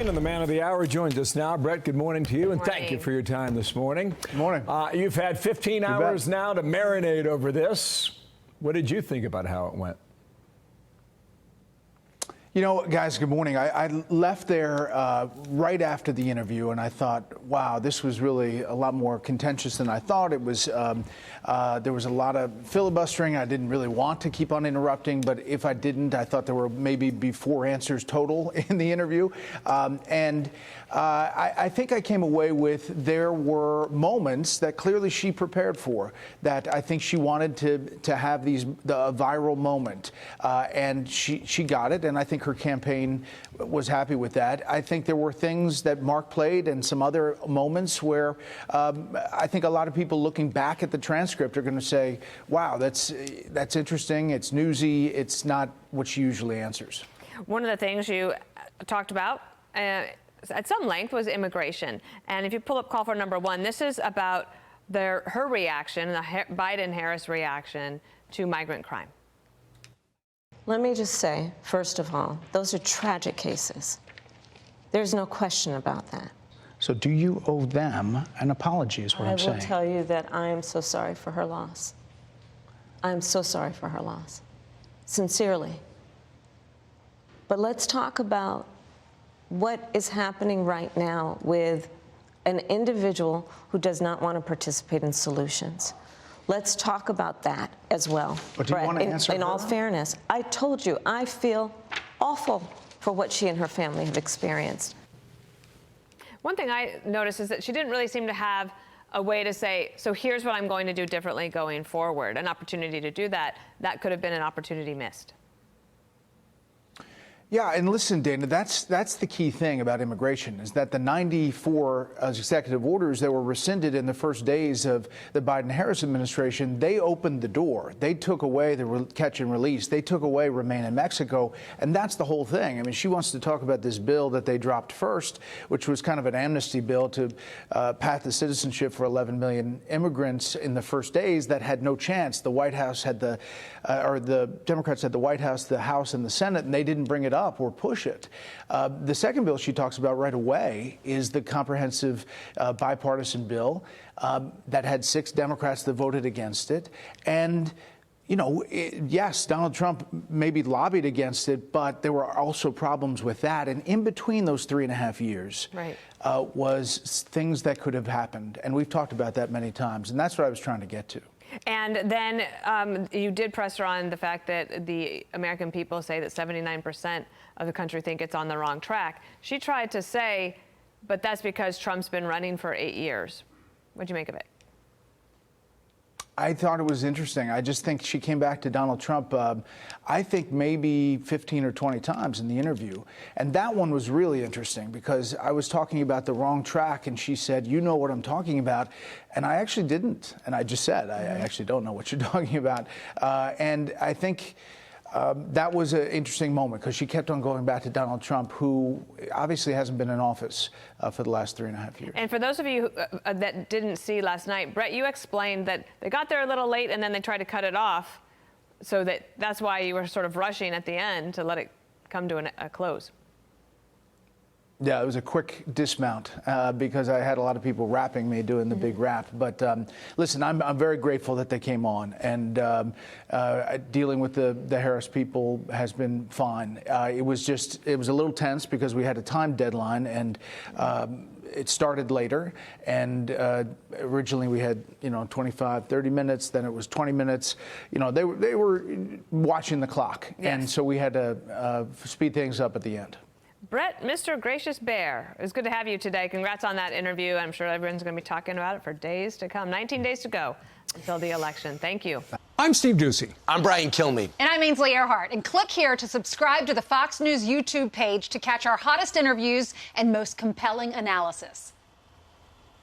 And the man of the hour joins us now. Brett, good morning to you, and thank you for your time this morning. Good morning. You've had 15 hours now to marinate over this. What did you think about how it went? You know, guys, good morning. I left there right after the interview, and I thought, wow, this was really a lot more contentious than I thought. It was there was a lot of filibustering. I didn't really want to keep on interrupting, but if I didn't, I thought there were maybe be 4 answers total in the interview. I think I came away with there were moments that clearly she prepared for, that I think she wanted to have the viral moment, and she got it, and I think her campaign was happy with that. I think there were things that Mark played and some other moments where I think a lot of people looking back at the transcript are going to say, wow, that's interesting, it's newsy, it's not what she usually answers. One of the things you talked about at some length was immigration. And if you pull up call for number 1, this is about her reaction, the Biden-Harris reaction to migrant crime. Let me just say, first of all, those are tragic cases. There's no question about that. So do you owe them an apology is what I'm saying? I will tell you that I am so sorry for her loss. I'm so sorry for her loss, sincerely. But let's talk about what is happening right now with an individual who does not want to participate in solutions. Let's talk about that as well. But do you want to answer in all fairness, I told you, I feel awful for what she and her family have experienced. One thing I noticed is that she didn't really seem to have a way to say, so here's what I'm going to do differently going forward, an opportunity to do that. That could have been an opportunity missed. Yeah, and listen, Dana, that's the key thing about immigration, is that the 94 executive orders that were rescinded in the first days of the Biden-Harris administration, they opened the door. They took away the catch and release. They took away remain in Mexico, and that's the whole thing. I mean, she wants to talk about this bill that they dropped first, which was kind of an amnesty bill to path the citizenship for 11 million immigrants in the first days that had no chance. The White House had the Democrats had the White House, the House, and the Senate, and they didn't bring it up or push it. The second bill she talks about right away is the comprehensive bipartisan bill that had 6 Democrats that voted against it. And, you know, yes, Donald Trump maybe lobbied against it, but there were also problems with that. And in between those 3.5 years was things that could have happened. And we've talked about that many times. And that's what I was trying to get to. And then you did press her on the fact that the American people say that 79% of the country think it's on the wrong track. She tried to say, but that's because Trump's been running for 8 years. What'd you make of it? I thought it was interesting. I just think she came back to Donald Trump, I think maybe 15 or 20 times in the interview. And that one was really interesting because I was talking about the wrong track and she said, you know what I'm talking about. And I actually didn't. And I just said, I actually don't know what you're talking about. And I think that was an interesting moment because she kept on going back to Donald Trump, who obviously hasn't been in office for the last 3.5 years. And for those of you that didn't see last night, Brett, you explained that they got there a little late and then they tried to cut it off, so that's why you were sort of rushing at the end to let it come to a close. Yeah, it was a quick dismount because I had a lot of people rapping me doing the big rap. But listen, I'm very grateful that they came on, and dealing with the Harris people has been fine. It was a little tense because we had a time deadline, and it started later. And originally we had 25, 30 minutes. Then it was 20 minutes. You know, they were watching the clock, and so we had to speed things up at the end. Bret, Mr. Gracious Baier, it's good to have you today. Congrats on that interview. I'm sure everyone's going to be talking about it for days to come. 19 days to go until the election. Thank you. I'm Steve Ducey. I'm Brian Kilmeade. And I'm Ainsley Earhart. And click here to subscribe to the Fox News YouTube page to catch our hottest interviews and most compelling analysis.